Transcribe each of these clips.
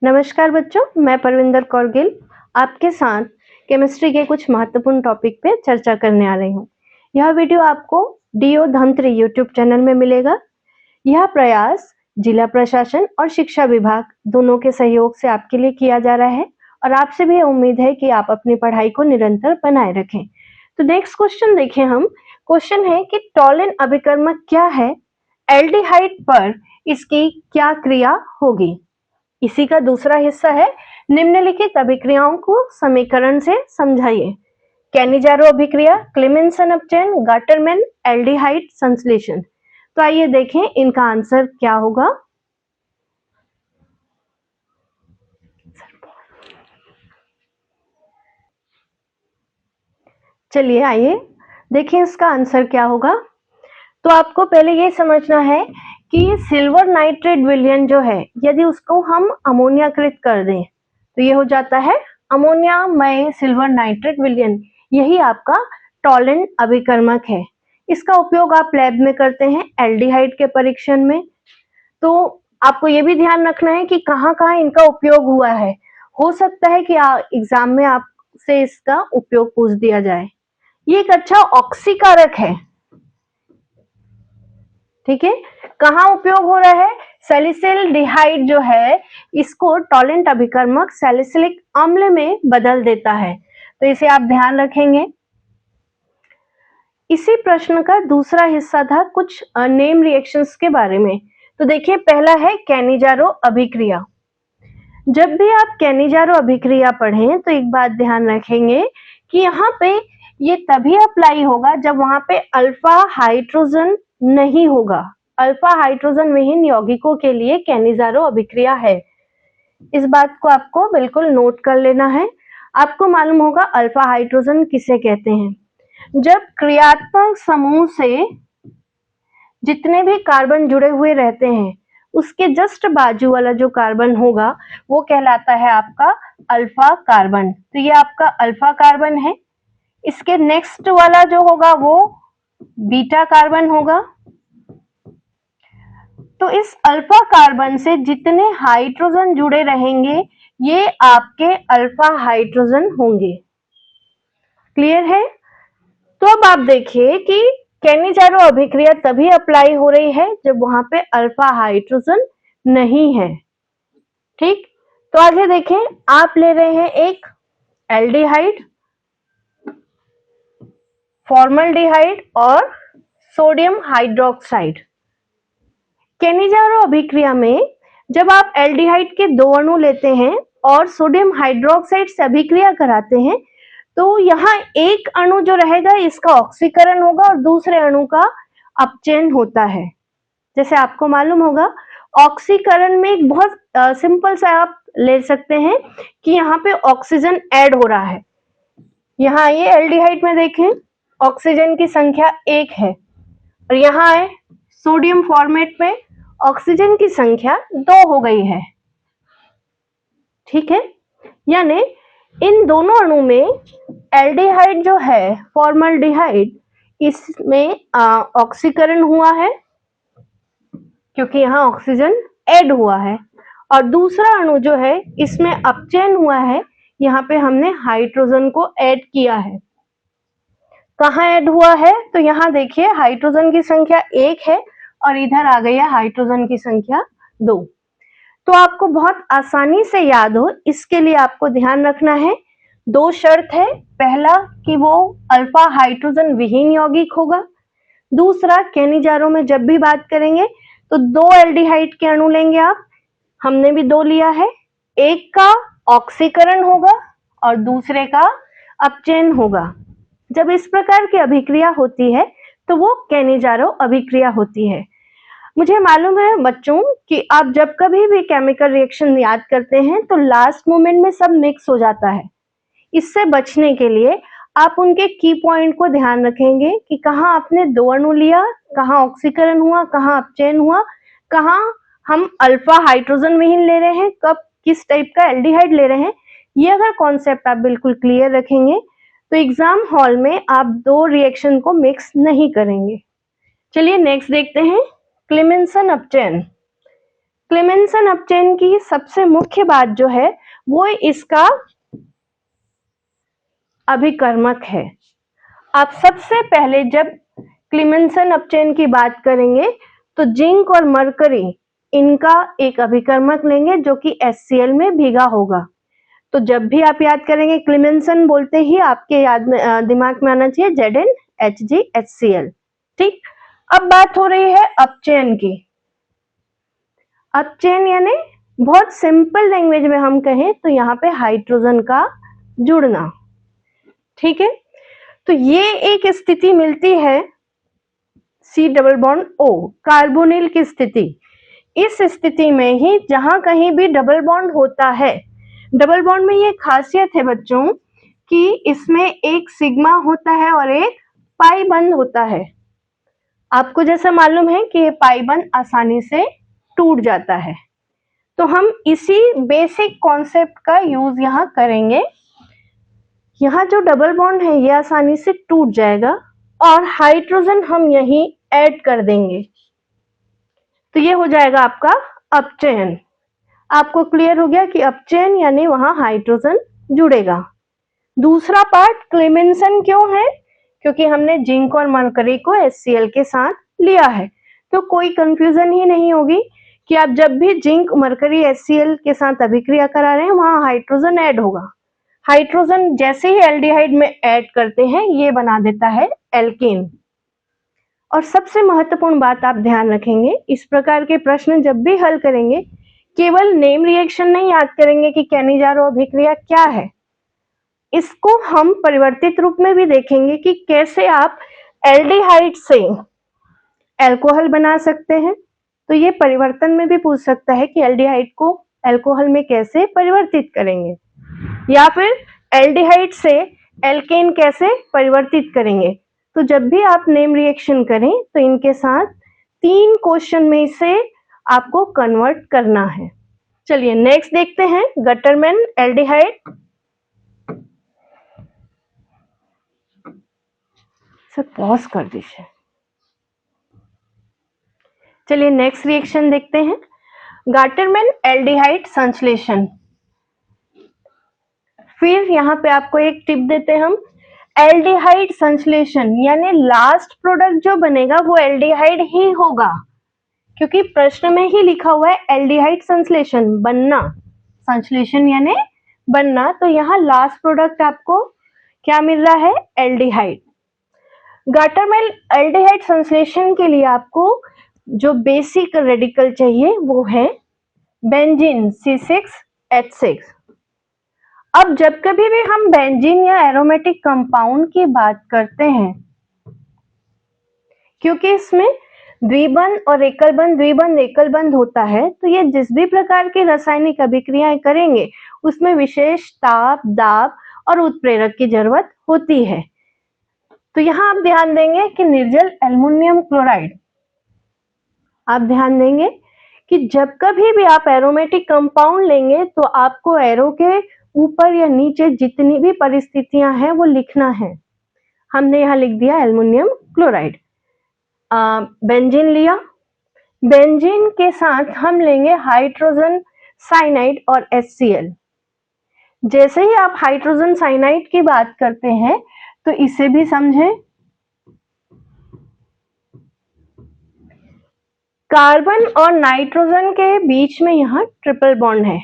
नमस्कार बच्चों, मैं परविंदर कौर गिल आपके साथ केमिस्ट्री के कुछ महत्वपूर्ण टॉपिक पे चर्चा करने आ रही हूँ। यह वीडियो आपको डीओ धंत्री यूट्यूब चैनल में मिलेगा। यह प्रयास जिला प्रशासन और शिक्षा विभाग दोनों के सहयोग से आपके लिए किया जा रहा है और आपसे भी उम्मीद है कि आप अपनी पढ़ाई को निरंतर बनाए रखें। तो नेक्स्ट क्वेश्चन देखें हम। क्वेश्चन है कि टॉलिन अभिकर्मक क्या है, एल्डिहाइड पर इसकी क्या क्रिया होगी। इसी का दूसरा हिस्सा है निम्नलिखित अभिक्रियाओं को समीकरण से समझाइए। कैनिजारो अभिक्रिया, क्लेमेंसन अपचयन, गाटरमैन एल्डिहाइड संश्लेषण। तो आइए देखें इनका आंसर क्या होगा। चलिए आइए देखें इसका आंसर क्या होगा। तो आपको पहले ये समझना है कि सिल्वर नाइट्रेट विलयन जो है, यदि उसको हम अमोनियाकृत कर दें तो ये हो जाता है अमोनियामय सिल्वर नाइट्रेट विलयन। यही आपका टॉलिन अभिकर्मक है। इसका उपयोग आप लैब में करते हैं एल्डिहाइड के परीक्षण में। तो आपको ये भी ध्यान रखना है कि कहाँ कहाँ इनका उपयोग हुआ है। हो सकता है कि एग्जाम में आपसे इसका उपयोग पूछ दिया जाए। ये एक अच्छा ऑक्सीकारक है, ठीक है। कहाँ उपयोग हो रहा है, सैलिसिलडिहाइड जो है इसको टॉलेंट अभिकर्मक सैलिसिलिक अम्ल में बदल देता है, तो इसे आप ध्यान रखेंगे। इसी प्रश्न का दूसरा हिस्सा था कुछ नेम रिएक्शंस के बारे में। तो देखिए पहला है कैनिजारो अभिक्रिया। जब भी आप कैनिजारो अभिक्रिया पढ़ें तो एक बात ध्यान रखेंगे कि यहाँ पे ये तभी अप्लाई होगा जब वहां पे अल्फा हाइड्रोजन नहीं होगा। अल्फा हाइड्रोजन विहीन यौगिकों के लिए कैनिजारो अभिक्रिया है। इस बात को आपको बिल्कुल नोट कर लेना है। आपको मालूम होगा अल्फा हाइड्रोजन किसे कहते हैं। जब क्रियात्मक समूह से जितने भी कार्बन जुड़े हुए रहते हैं उसके जस्ट बाजू वाला जो कार्बन होगा वो कहलाता है आपका अल्फा कार्बन। तो ये आपका अल्फा कार्बन है। इसके नेक्स्ट वाला जो होगा वो बीटा कार्बन होगा। तो इस अल्फा कार्बन से जितने हाइड्रोजन जुड़े रहेंगे ये आपके अल्फा हाइड्रोजन होंगे। क्लियर है। तो अब आप देखिए कि कैनिजारो अभिक्रिया तभी अप्लाई हो रही है जब वहां पे अल्फा हाइड्रोजन नहीं है, ठीक। तो आगे देखें, आप ले रहे हैं एक एल्डिहाइड, फॉर्मल्डिहाइड और सोडियम हाइड्रोक्साइड। कैनिजारो अभिक्रिया में जब आप एल्डिहाइड के 2 अणु लेते हैं और सोडियम हाइड्रोक्साइड से अभिक्रिया कराते हैं तो यहाँ एक अणु जो रहेगा इसका ऑक्सीकरण होगा और दूसरे अणु का अपचयन होता है। जैसे आपको मालूम होगा ऑक्सीकरण में एक बहुत सिंपल सा आप ले सकते हैं कि यहाँ पे ऑक्सीजन ऐड हो रहा है। यहाँ ये एल्डिहाइड में देखें ऑक्सीजन की संख्या 1 है और यहाँ है सोडियम फॉर्मेट में ऑक्सीजन की संख्या 2 हो गई है, ठीक है। यानी इन दोनों अणु में एल्डिहाइड जो है फॉर्मल्डिहाइड इसमें ऑक्सीकरण हुआ है क्योंकि यहाँ ऑक्सीजन ऐड हुआ है और दूसरा अणु जो है इसमें अपचयन हुआ है। यहाँ पे हमने हाइड्रोजन को ऐड किया है। कहाँ ऐड हुआ है तो यहाँ देखिए हाइड्रोजन की संख्या 1 है और इधर आ गई है हाइड्रोजन की संख्या 2। तो आपको बहुत आसानी से याद हो इसके लिए आपको ध्यान रखना है 2 शर्त है। पहला कि वो अल्फा हाइड्रोजन विहीन यौगिक होगा। दूसरा कैनिजारो में जब भी बात करेंगे तो 2 एल्डिहाइड के अणु लेंगे आप, हमने भी 2 लिया है। एक का ऑक्सीकरण होगा और दूसरे का अपचयन होगा। जब इस प्रकार की अभिक्रिया होती है तो वो कैनिजारो अभिक्रिया होती है। मुझे मालूम है बच्चों कि आप जब कभी भी केमिकल रिएक्शन याद करते हैं तो लास्ट मोमेंट में सब मिक्स हो जाता है। इससे बचने के लिए आप उनके की पॉइंट को ध्यान रखेंगे कि कहाँ आपने 2 अणु लिया, कहाँ ऑक्सीकरण हुआ, कहाँ अपचयन हुआ, कहाँ हम अल्फा हाइड्रोजन विहीन ले रहे हैं, कब किस टाइप का एल्डिहाइड ले रहे हैं। ये अगर कॉन्सेप्ट आप बिल्कुल क्लियर रखेंगे तो एग्जाम हॉल में आप 2 रिएक्शन को मिक्स नहीं करेंगे। चलिए नेक्स्ट देखते हैं क्लेमेंसन अपचयन। क्लेमेंसन अपचेन की सबसे मुख्य बात जो है वो इसका अभिकर्मक है। आप सबसे पहले जब क्लेमेंसन अपचेन की बात करेंगे तो जिंक और मरकरी इनका एक अभिकर्मक लेंगे जो कि HCl में भीगा होगा। तो जब भी आप याद करेंगे क्लेमेंसन बोलते ही आपके याद में दिमाग में आना चाहिए ZnHgHCl। ठीक, अब बात हो रही है अपचयन की। अपचयन यानी बहुत सिंपल लैंग्वेज में हम कहें तो यहाँ पे हाइड्रोजन का जुड़ना। ठीक है, तो ये एक स्थिति मिलती है C double bond O, carbonyl की स्थिति। इस स्थिति में ही जहां कहीं भी डबल बॉन्ड होता है, डबल बॉन्ड में ये खासियत है बच्चों कि इसमें एक सिग्मा होता है और एक पाई बंद होता है। आपको जैसा मालूम है कि ये पाई बंद आसानी से टूट जाता है, तो हम इसी बेसिक कॉन्सेप्ट का यूज यहाँ करेंगे। यहाँ जो डबल बॉन्ड है ये आसानी से टूट जाएगा और हाइड्रोजन हम यहीं ऐड कर देंगे, तो ये हो जाएगा आपका अपचयन। आपको क्लियर हो गया कि अपचयन यानी वहां हाइड्रोजन जुड़ेगा। दूसरा पार्ट क्लेमेंसन क्यों है, क्योंकि हमने जिंक और मरकरी को HCl के साथ लिया है, तो कोई कंफ्यूजन ही नहीं होगी कि आप जब भी जिंक मरकरी HCl के साथ अभिक्रिया करा रहे हैं वहां हाइड्रोजन ऐड होगा। हाइड्रोजन जैसे ही एल्डिहाइड में ऐड करते हैं ये बना देता है एल्केन। और सबसे महत्वपूर्ण बात आप ध्यान रखेंगे, इस प्रकार के प्रश्न जब भी हल करेंगे केवल नेम रिएक्शन नहीं याद करेंगे कि कैनिजारो अभिक्रिया क्या है, इसको हम परिवर्तित रूप में भी देखेंगे कि कैसे आप एल्डिहाइड से अल्कोहल बना सकते हैं। तो ये परिवर्तन में भी पूछ सकता है कि एल्डिहाइड को अल्कोहल में कैसे परिवर्तित करेंगे, या फिर एल्डिहाइड से एल्केन कैसे परिवर्तित करेंगे। तो जब भी आप नेम रिएक्शन करें तो इनके साथ 3 क्वेश्चन में से आपको कन्वर्ट करना है। चलिए नेक्स्ट देखते हैं, गटरमैन एल्डिहाइड। सर पॉज कर दीजिए। चलिए नेक्स्ट रिएक्शन देखते हैं, गाटरमैन एल्डिहाइड संश्लेषण। फिर यहाँ पे आपको एक टिप देते हैं हम, एल्डिहाइड संश्लेषण यानी लास्ट प्रोडक्ट जो बनेगा वो एल्डिहाइड ही होगा, क्योंकि प्रश्न में ही लिखा हुआ है एल्डिहाइड संश्लेषण बनना, संश्लेषण यानी बनना, तो यहाँ लास्ट प्रोडक्ट आपको क्या मिल रहा है, एल्डिहाइड। गाटरमैन एल्डिहाइड संश्लेषण के लिए आपको जो बेसिक रेडिकल चाहिए वो है बेंजीन C6H6। अब जब कभी भी हम बेंजीन या एरोमेटिक कंपाउंड की बात करते हैं, क्योंकि इसमें द्विबंध और एकल बंध, द्विबंध एकल बंध होता है, तो ये जिस भी प्रकार की रासायनिक अभिक्रियाएं करेंगे उसमें विशेष ताप, दाब और उत्प्रेरक की जरूरत होती है। तो यहाँ आप ध्यान देंगे कि निर्जल एल्युमिनियम क्लोराइड, आप ध्यान देंगे कि जब कभी भी आप एरोमेटिक कंपाउंड लेंगे तो आपको एरो के ऊपर या नीचे जितनी भी परिस्थितियां हैं वो लिखना है। हमने यहाँ लिख दिया एल्युमिनियम क्लोराइड। बेंजीन लिया, बेंजीन के साथ हम लेंगे हाइड्रोजन साइनाइड और HCl। जैसे ही आप हाइड्रोजन साइनाइड की बात करते हैं तो इसे भी समझें, कार्बन और नाइट्रोजन के बीच में यहाँ ट्रिपल बॉन्ड है।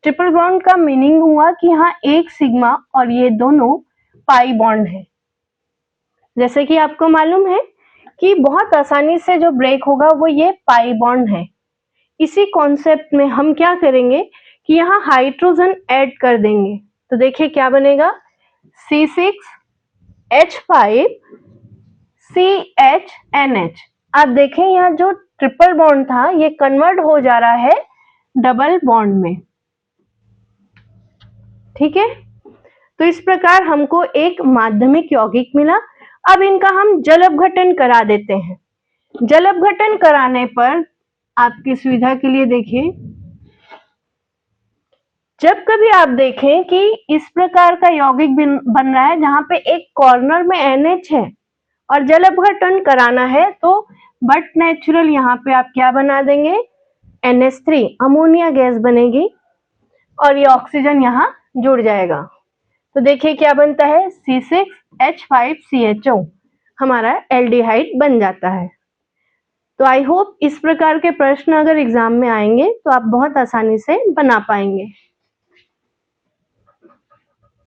ट्रिपल बॉन्ड का मीनिंग हुआ कि यहाँ एक सिग्मा और ये दोनों पाई बॉन्ड है। जैसे कि आपको मालूम है कि बहुत आसानी से जो ब्रेक होगा वो ये पाई बॉन्ड है। इसी कॉन्सेप्ट में हम क्या करेंगे कि यहाँ हाइड्रोजन ऐड कर देंगे, तो देखिए क्या बनेगा, C6H5CHNH। आप देखें यहाँ जो ट्रिपल बॉन्ड था ये कन्वर्ट हो जा रहा है डबल बॉन्ड में। ठीक है, तो इस प्रकार हमको एक माध्यमिक यौगिक मिला। अब इनका हम जल अपघटन करा देते हैं। जल अपघटन कराने पर आपकी सुविधा के लिए देखिए, जब कभी आप देखें कि इस प्रकार का यौगिक बन रहा है जहां पे एक कॉर्नर में NH है और जल अपघटन कराना है, तो बट नेचुरल यहाँ पे आप क्या बना देंगे, NH3 अमोनिया गैस बनेगी और ये ऑक्सीजन यहाँ जुड़ जाएगा। तो देखिए क्या बनता है, C6H5CHO हमारा एल्डिहाइड बन जाता है। तो आई होप इस प्रकार के प्रश्न अगर एग्जाम में आएंगे तो आप बहुत आसानी से बना पाएंगे।